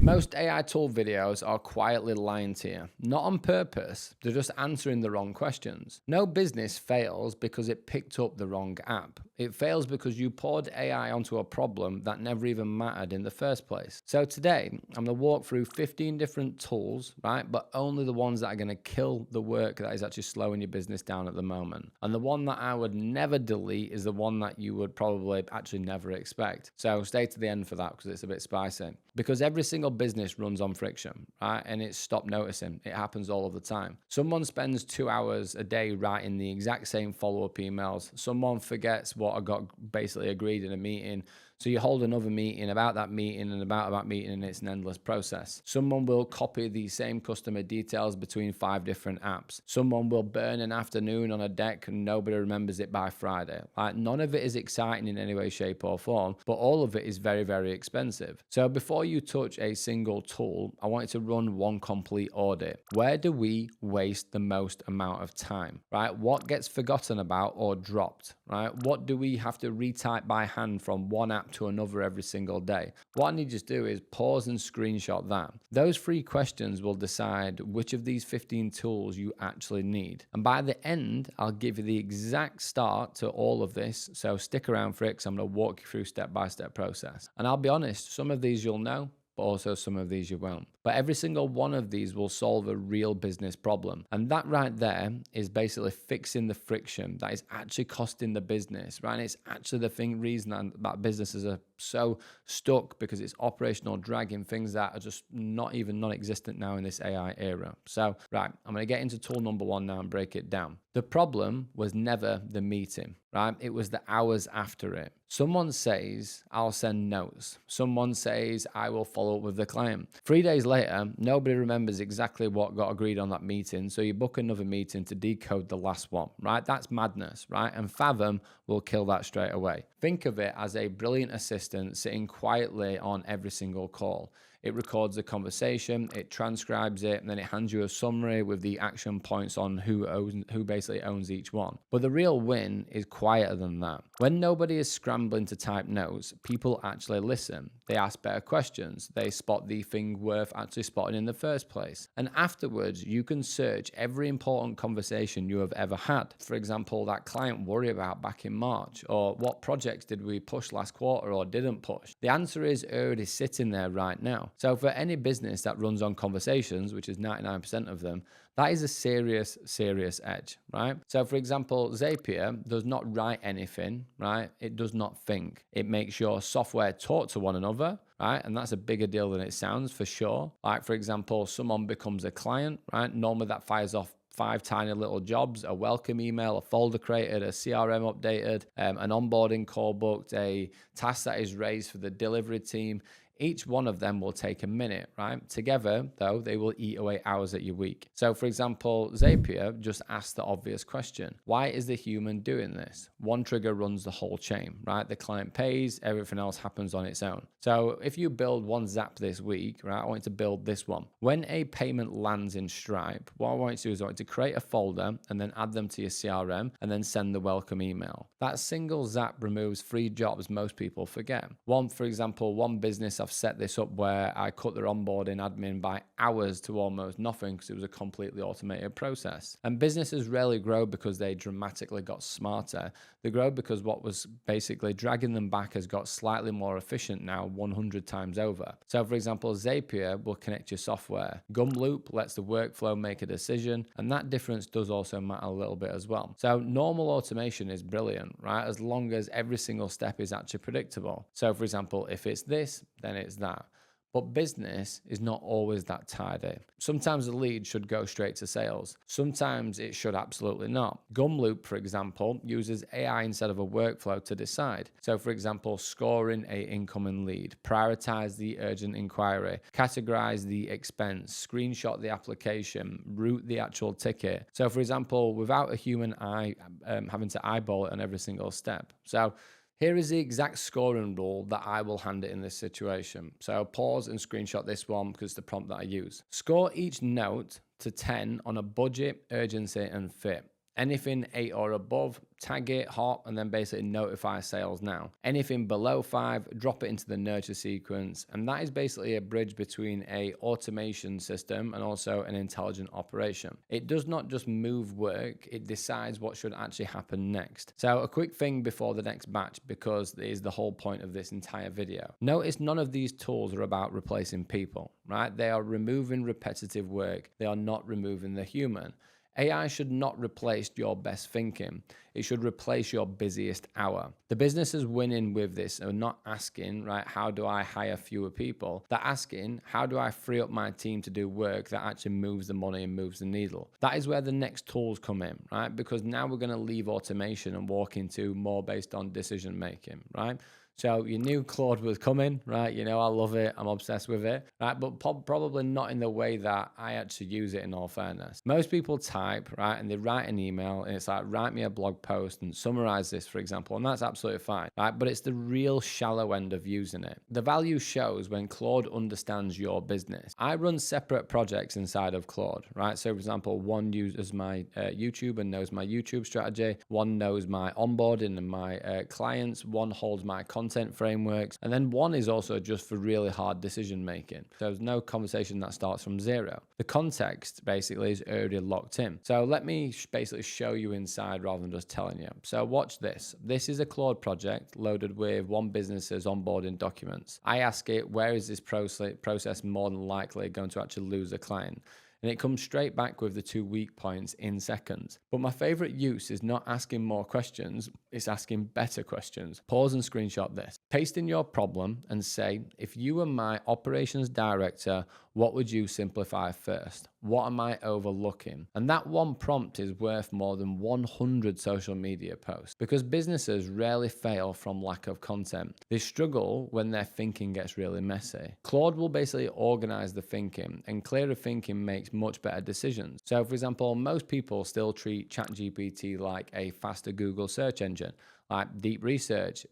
Most AI tool videos are quietly lying to you, not on purpose, they're just answering the wrong questions. No business fails because it picked up the wrong app. It fails because you poured AI onto a problem that never even mattered in the first place. So today, I'm going to walk through 15 different tools, right? But only the ones that are going to kill the work that is actually slowing your business down at the moment. And the one that I would never delete is the one that you would probably actually never expect. So stay to the end for that because it's a bit spicy. Because every single business runs on friction, right? And it's stop noticing. It happens all of the time. Someone spends 2 hours a day writing the exact same follow-up emails. Someone forgets what I got basically agreed in a meeting. So you hold another meeting about that meeting and about that meeting, and it's an endless process. Someone will copy the same customer details between 5 different apps. Someone will burn an afternoon on a deck and nobody remembers it by Friday. Like, none of it is exciting in any way, shape, or form, but all of it is very, very expensive. So before you touch a single tool, I want you to run one complete audit. Where do we waste the most amount of time, right? What gets forgotten about or dropped, right? What do we have to retype by hand from one app to another every single day? What I need you to do is pause and screenshot that. Those 3 questions will decide which of these 15 tools you actually need. And by the end, I'll give you the exact start to all of this. So stick around for it because I'm going to walk you through step-by-step process. And I'll be honest, some of these you'll know, but also some of these you won't. But every single one of these will solve a real business problem. And that right there is basically fixing the friction that is actually costing the business, right? And it's actually the reason that businesses are so stuck, because it's operational drag in things that are just not even non-existent now in this AI era. So, right, I'm going to get into tool number 1 now and break it down. The problem was never the meeting, right? It was the hours after it. Someone says, I'll send notes. Someone says, I will follow up with the client. 3 days later, nobody remembers exactly what got agreed on that meeting. So you book another meeting to decode the last one, right? That's madness, right? And Fathom will kill that straight away. Think of it as a brilliant assistant sitting quietly on every single call. It records the conversation, it transcribes it, and then it hands you a summary with the action points on who basically owns each one. But the real win is quieter than that. When nobody is scrambling to type notes, people actually listen. They ask better questions. They spot the thing worth actually spotting in the first place. And afterwards, you can search every important conversation you have ever had. For example, that client worry about back in March, or what projects did we push last quarter or didn't push? The answer is already sitting there right now. So for any business that runs on conversations, which is 99% of them, that is a serious, serious edge, right? So for example, Zapier does not write anything, right? It does not think. It makes your software talk to one another, right? And that's a bigger deal than it sounds, for sure. Like, for example, someone becomes a client, right? Normally that fires off 5 tiny little jobs: a welcome email, a folder created, a CRM updated, an onboarding call booked, a task that is raised for the delivery team. Each one of them will take a minute, right? Together, though, they will eat away hours at your week. So, for example, Zapier just asked the obvious question: why is the human doing this? One trigger runs the whole chain, right? The client pays, everything else happens on its own. So if you build one Zap this week, right, I want you to build this one. When a payment lands in Stripe, what I want you to do is I want you to create a folder and then add them to your CRM and then send the welcome email. That single Zap removes 3 jobs most people forget. For example, one business I've set this up where I cut their onboarding admin by hours to almost nothing because it was a completely automated process. And businesses rarely grow because they dramatically got smarter. They grow because what was basically dragging them back has got slightly more efficient now 100 times over. So for example, Zapier will connect your software. Gumloop lets the workflow make a decision, and that difference does also matter a little bit as well. So normal automation is brilliant, right? As long as every single step is actually predictable. So for example, if it's this, then it's that. But business is not always that tidy. Sometimes the lead should go straight to sales. Sometimes it should absolutely not. Gumloop, for example, uses AI instead of a workflow to decide. So for example, scoring a incoming lead, prioritize the urgent inquiry, categorize the expense, screenshot the application, route the actual ticket. So for example, without a human eye having to eyeball it on every single step. So here is the exact scoring rule that I will hand it in this situation. So pause and screenshot this one because it's the prompt that I use. Score each note to 10 on a budget, urgency, and fit. Anything 8 or above, tag it, hot, and then basically notify sales now. Anything below 5, drop it into the nurture sequence. And that is basically a bridge between a automation system and also an intelligent operation. It does not just move work, it decides what should actually happen next. So a quick thing before the next batch, because it is the whole point of this entire video. Notice none of these tools are about replacing people, right? They are removing repetitive work. They are not removing the human. AI should not replace your best thinking. It should replace your busiest hour. The businesses winning with this are not asking, right, how do I hire fewer people? They're asking, how do I free up my team to do work that actually moves the money and moves the needle? That is where the next tools come in, right? Because now we're going to leave automation and walk into more based on decision making, right? So you knew Claude was coming, right? You know, I love it. I'm obsessed with it, right? But probably not in the way that I actually use it, in all fairness. Most people type, right? And they write an email and it's like, write me a blog post and summarize this, for example. And that's absolutely fine, right? But it's the real shallow end of using it. The value shows when Claude understands your business. I run separate projects inside of Claude, right? So for example, one uses my YouTube and knows my YouTube strategy. One knows my onboarding and my clients. One holds my content frameworks, and then one is also just for really hard decision making. So there's no conversation that starts from zero. The context basically is already locked in. So let me basically show you inside rather than just telling you. So watch this. This is a Claude project loaded with one business's onboarding documents. I ask it, where is this process more than likely going to actually lose a client? And it comes straight back with the 2 weak points in seconds. But my favorite use is not asking more questions, it's asking better questions. Pause and screenshot this. Paste in your problem and say, if you were my operations director, what would you simplify first? What am I overlooking? And that one prompt is worth more than 100 social media posts, because businesses rarely fail from lack of content. They struggle when their thinking gets really messy. Claude will basically organize the thinking, and clearer thinking makes much better decisions. So for example, most people still treat ChatGPT like a faster Google search engine. Like deep research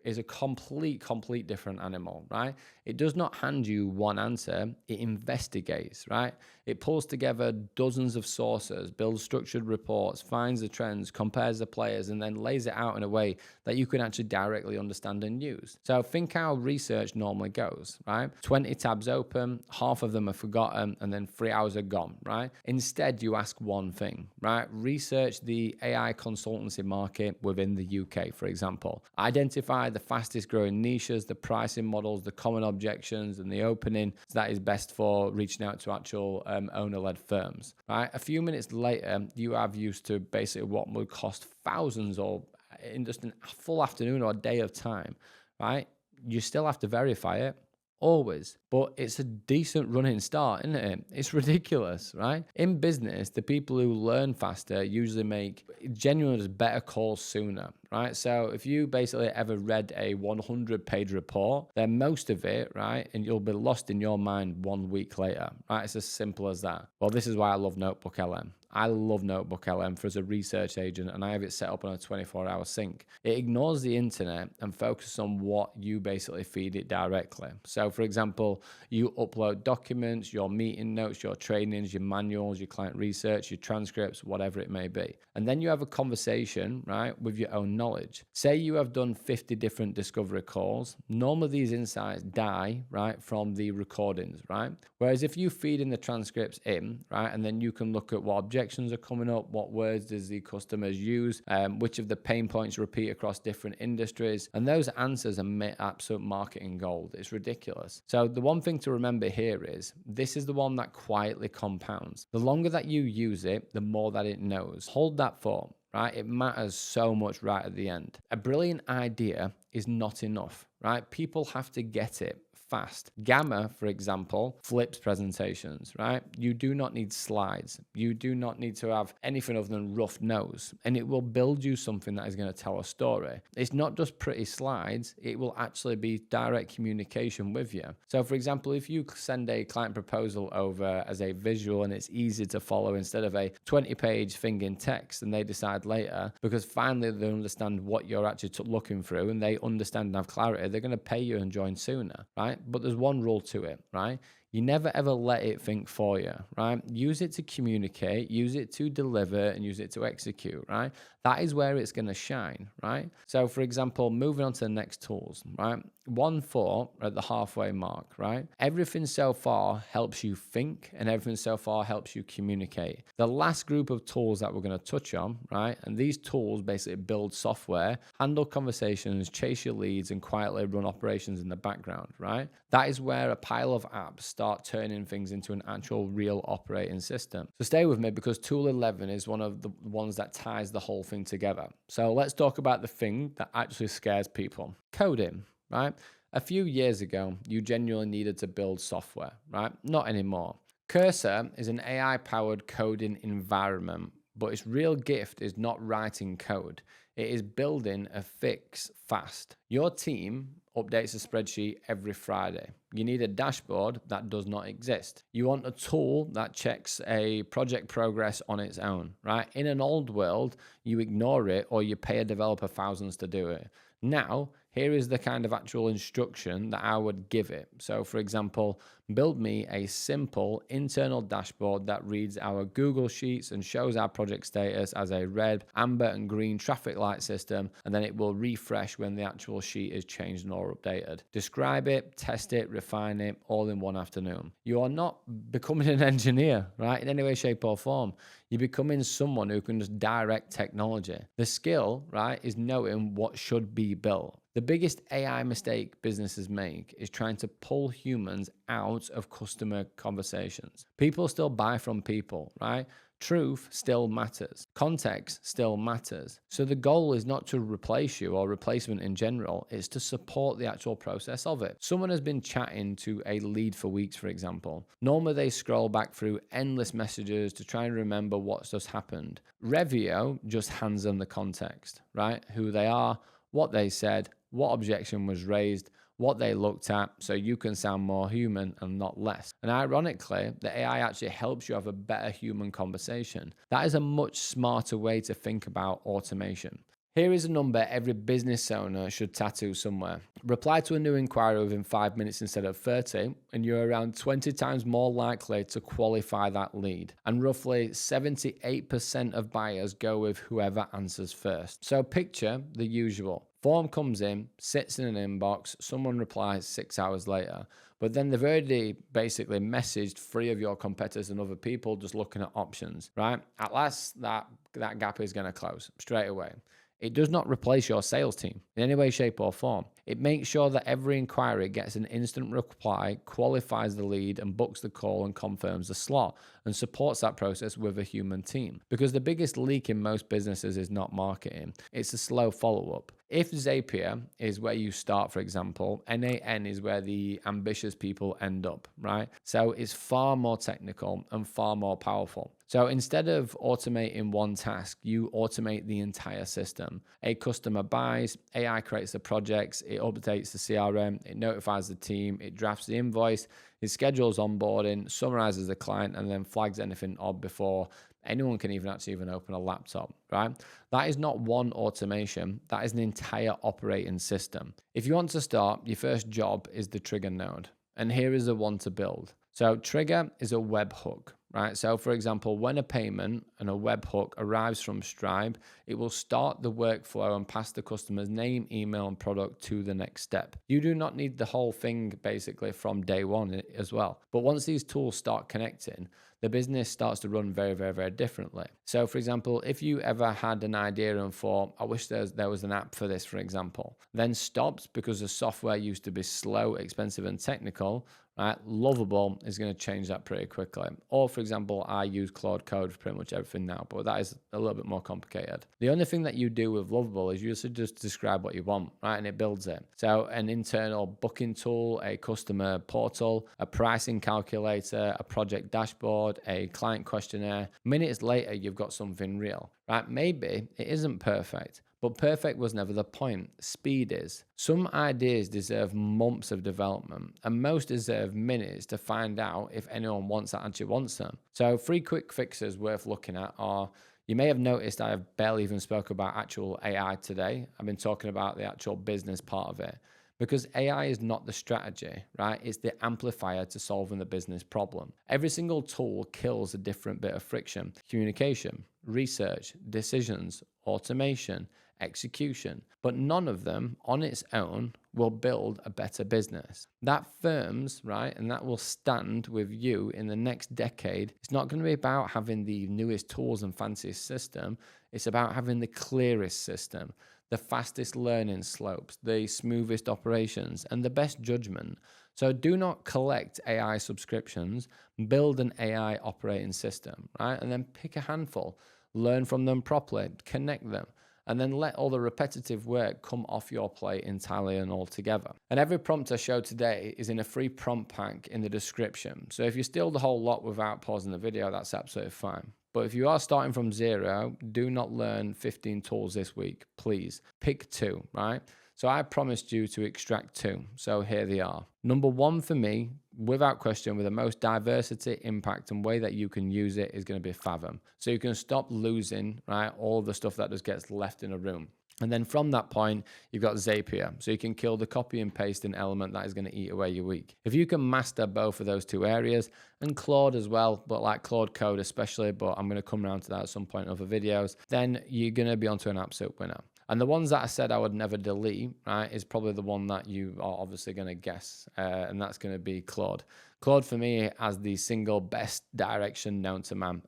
is a complete different animal, right? It does not hand you one answer, it investigates, right? It pulls together dozens of sources, builds structured reports, finds the trends, compares the players, and then lays it out in a way that you can actually directly understand and use. So think how research normally goes, right? 20 tabs open, half of them are forgotten, and then 3 hours are gone, right? Instead, you ask one thing, right? Research the AI consultancy market within the UK, for example. Identify the fastest growing niches, the pricing models, the common objections, and the opening that is best for reaching out to actual owner-led firms, right? A few minutes later, you have used to basically what would cost thousands or in just a full afternoon or a day of time, right? You still have to verify it. Always, but it's a decent running start, isn't it? It's ridiculous, right? In business, the people who learn faster usually make genuinely better calls sooner, right? So if you basically ever read a 100-page report, then most of it, right, and you'll be lost in your mind 1 week later, right? It's as simple as that. Well, this is why I love NotebookLM. I love NotebookLM as a research agent, and I have it set up on a 24-hour sync. It ignores the internet and focuses on what you basically feed it directly. So, for example, you upload documents, your meeting notes, your trainings, your manuals, your client research, your transcripts, whatever it may be. And then you have a conversation, right, with your own knowledge. Say you have done 50 different discovery calls. Normally, these insights die, right, from the recordings, right? Whereas if you feed in the transcripts in, right, and then you can look at what objectives are coming up, what words does the customers use, which of the pain points repeat across different industries, and those answers are absolute marketing gold. It's ridiculous. So the one thing to remember here is this is the one that quietly compounds. The longer that you use it, the more that it knows. Hold that thought, right? It matters so much right at the end. A brilliant idea is not enough, right? People have to get it fast. Gamma, for example, flips presentations, right? You do not need slides. You do not need to have anything other than rough notes, and it will build you something that is going to tell a story. It's not just pretty slides, it will actually be direct communication with you. So for example, if you send a client proposal over as a visual and it's easy to follow instead of a 20-page thing in text, and they decide later, because finally they understand what you're actually looking through and they understand and have clarity, they're going to pay you and join sooner, right? But there's one rule to it, right? You never ever let it think for you, right? Use it to communicate, use it to deliver, and use it to execute, right? That is where it's going to shine, right? So for example, moving on to the next tools, right? 1.4 at the halfway mark, right? Everything so far helps you think, and everything so far helps you communicate. The last group of tools that we're going to touch on, right? And these tools basically build software, handle conversations, chase your leads, and quietly run operations in the background, right? That is where a pile of apps start turning things into an actual real operating system. So stay with me, because tool 11 is one of the ones that ties the whole thing together. So let's talk about the thing that actually scares people. Coding, right? A few years ago, you genuinely needed to build software, right? Not anymore. Cursor is an AI-powered coding environment, but its real gift is not writing code. It is building a fix fast. Your team updates a spreadsheet every Friday. You need a dashboard that does not exist. You want a tool that checks a project progress on its own, right? In an old world, you ignore it or you pay a developer thousands to do it. Now, here is the kind of actual instruction that I would give it. So for example, build me a simple internal dashboard that reads our Google Sheets and shows our project status as a red, amber, and green traffic light system, and then it will refresh when the actual sheet is changed or updated. Describe it, test it, refine it, all in one afternoon. You are not becoming an engineer, right, in any way, shape, or form. You're becoming someone who can just direct technology. The skill, right, is knowing what should be built. The biggest AI mistake businesses make is trying to pull humans out of customer conversations. People still buy from people, right? Truth still matters. Context still matters. So the goal is not to replace you or replacement in general, it's to support the actual process of it. Someone has been chatting to a lead for weeks, for example. Normally they scroll back through endless messages to try and remember what's just happened. Revio just hands them the context, right? Who they are, what they said, what objection was raised, what they looked at, so you can sound more human and not less. And ironically, the AI actually helps you have a better human conversation. That is a much smarter way to think about automation. Here is a number every business owner should tattoo somewhere. Reply to a new inquiry within 5 minutes instead of 30, and you're around 20 times more likely to qualify that lead. And roughly 78% of buyers go with whoever answers first. So picture the usual. Form comes in, sits in an inbox, someone replies 6 hours later, but then they've already basically messaged 3 of your competitors and other people just looking at options, right? At last, that gap is going to close straight away. It does not replace your sales team in any way, shape, or form. It makes sure that every inquiry gets an instant reply, qualifies the lead, and books the call and confirms the slot, and supports that process with a human team. Because the biggest leak in most businesses is not marketing, it's a slow follow-up. If Zapier is where you start, for example, NAN is where the ambitious people end up, right? So it's far more technical and far more powerful. So instead of automating one task, you automate the entire system. A customer buys, AI creates the projects, it updates the CRM, it notifies the team, it drafts the invoice, it schedules onboarding, summarizes the client, and then flags anything odd before anyone can even open a laptop, right? That is not one automation. That is an entire operating system. If you want to start, your first job is the trigger node. And here is the one to build. So trigger is a webhook, right? So for example, when a payment and a webhook arrives from Stripe, it will start the workflow and pass the customer's name, email, and product to the next step. You do not need the whole thing basically from day one as well. But once these tools start connecting, the business starts to run very, very, very differently. So for example, if you ever had an idea and thought, I wish there was an app for this, for example, then stopped because the software used to be slow, expensive, and technical, right? Lovable is going to change that pretty quickly. Or for example, I use Claude Code for pretty much everything now, but that is a little bit more complicated. The only thing that you do with Lovable is you just describe what you want, right? And it builds it. So an internal booking tool, a customer portal, a pricing calculator, a project dashboard, a client questionnaire. Minutes later, you've got something real, right? Maybe it isn't perfect, but perfect was never the point. Speed is. Some ideas deserve months of development, and most deserve minutes to find out if anyone actually wants them. So 3 quick fixes worth looking at are, you may have noticed I have barely even spoke about actual AI today. I've been talking about the actual business part of it. Because AI is not the strategy, right? It's the amplifier to solving the business problem. Every single tool kills a different bit of friction: communication, research, decisions, automation, execution, but none of them on its own will build a better business. That firms, right, and that will stand with you in the next decade. It's not going to be about having the newest tools and fanciest system. It's about having the clearest system, the fastest learning slopes, the smoothest operations, and the best judgment. So do not collect AI subscriptions, build an AI operating system, right? And then pick a handful, learn from them properly, connect them, and then let all the repetitive work come off your plate entirely and altogether. And every prompt I show today is in a free prompt pack in the description. So if you steal the whole lot without pausing the video, that's absolutely fine. But if you are starting from zero, do not learn 15 tools this week, please. Pick 2, right? So I promised you to extract 2. So here they are. Number 1 for me, without question, with the most diversity, impact, and way that you can use it is going to be Fathom. So you can stop losing, right, all the stuff that just gets left in a room. And then from that point, you've got Zapier. So you can kill the copy and pasting element that is going to eat away your week. If you can master both of those 2 areas, and Claude as well, but like Claude Code especially, but I'm going to come around to that at some point in other videos, then you're going to be onto an absolute winner. And the ones that I said I would never delete, right, is probably the one that you are obviously going to guess, and that's going to be Claude. Claude for me has the single best direction known to man.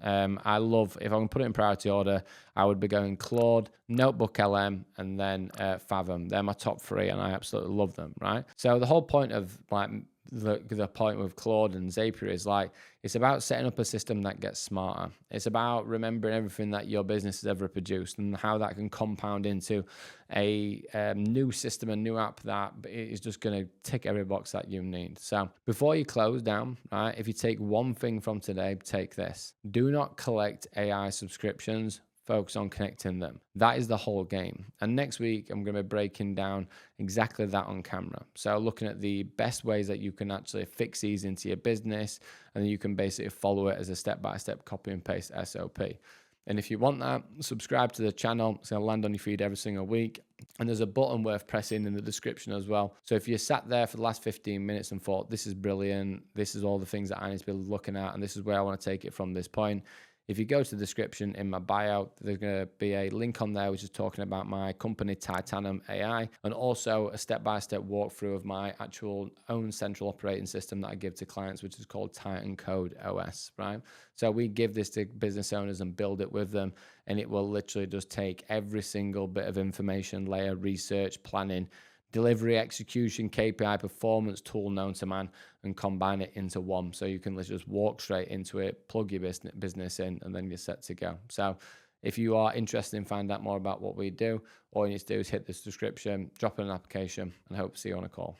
I love, if I can put it in priority order, I would be going Claude, NotebookLM, and then Fathom. They're my top 3, and I absolutely love them, right? So the whole point of like the point with Claude and Zapier is like, it's about setting up a system that gets smarter. It's about remembering everything that your business has ever produced and how that can compound into a new system, a new app that is just going to tick every box that you need. So before you close down, right, if you take one thing from today, take this. Do not collect AI subscriptions. Focus on connecting them. That is the whole game. And next week, I'm going to be breaking down exactly that on camera. So looking at the best ways that you can actually fix these into your business, and then you can basically follow it as a step-by-step copy and paste SOP. And if you want that, subscribe to the channel. It's going to land on your feed every single week. And there's a button worth pressing in the description as well. So if you sat there for the last 15 minutes and thought, this is brilliant, this is all the things that I need to be looking at, and this is where I want to take it from this point, if you go to the description in my bio, there's going to be a link on there which is talking about my company Titanium AI, and also a step-by-step walkthrough of my actual own central operating system that I give to clients, which is called Titan Code OS, right? So we give this to business owners and build it with them, and it will literally just take every single bit of information layer, research, planning, delivery, execution, KPI, performance tool known to man, and combine it into one. So you can just walk straight into it, plug your business in, and then you're set to go. So if you are interested in finding out more about what we do, all you need to do is hit this description, drop in an application, and I hope to see you on a call.